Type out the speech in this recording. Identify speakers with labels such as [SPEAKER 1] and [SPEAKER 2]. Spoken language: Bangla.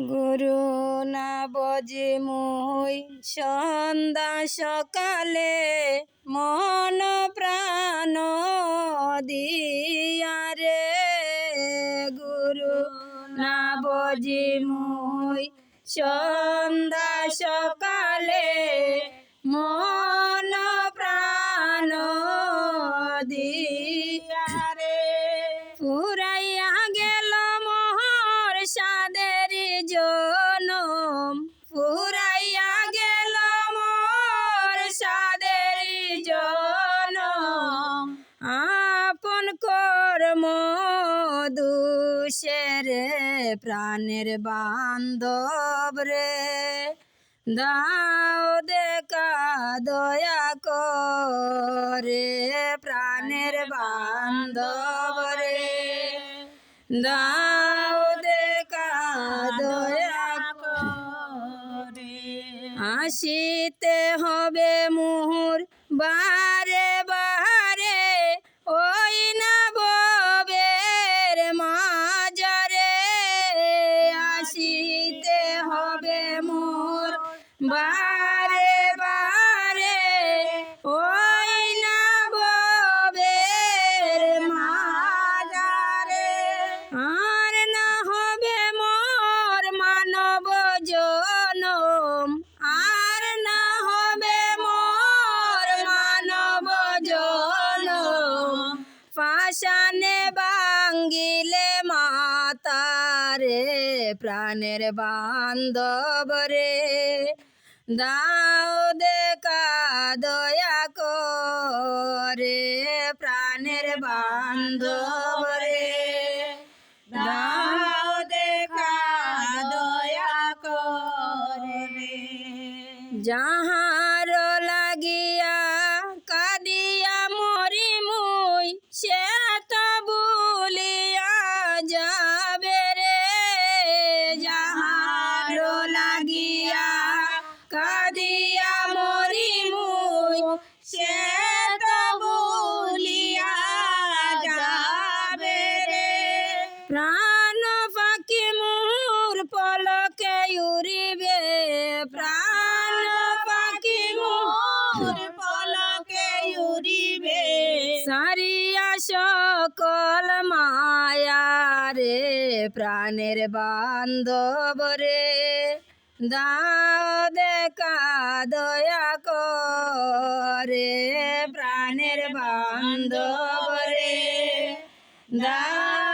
[SPEAKER 1] গুরু না বজে মুই সন্ধ্যা সকালে মন প্রাণ দিয়া রে। গুরু না বজে মুই সন্ধ্যা সকালে মন প্রাণ দিয়া রে। ফুরাইয়া গেল মোহর সাদের জনম, ফুরাইয়া গেল মোর সাদের জনম। আপন কর্ম দুষের প্রাণের বান্ধব রে, দাও দেখা দয়া করে প্রাণের বান্ধব রে, দাও দেখা দয়া করে। আসিতে হবে মুহুর বারে বারে ওই না ববের মাজারে। আসিতে হবে মোর বারে বারে ওই না ববের মাজারে। আর না হবে মোর মানব জনম, আর না হবে মোর মানব জনম। পাশানে বাঙ্গিলে মাতারে প্রাণের বান্ধব রে, দাও দেখা দয়া করে প্রাণের বান্ধব রে, দাও দেখা দয়া করে। যাহার লাগিয়া কাঁদিয়া মরি মুই সে তো ভুলিয়া যাবে রে। যাহার লাগিয়া কাঁদিয়া মরি মুই সে তো ভুলিয়া যাবে রে। প্রাণ পাখি মোর পলকে উড়িবে, প্রাণ পাখি মোর পলকে উড়িবে। সারিয়া সকল মায়া রে প্রাণের বান্ধব রে, দাও দেখা দয়া করে প্রাণের বান্ধব রে, দাও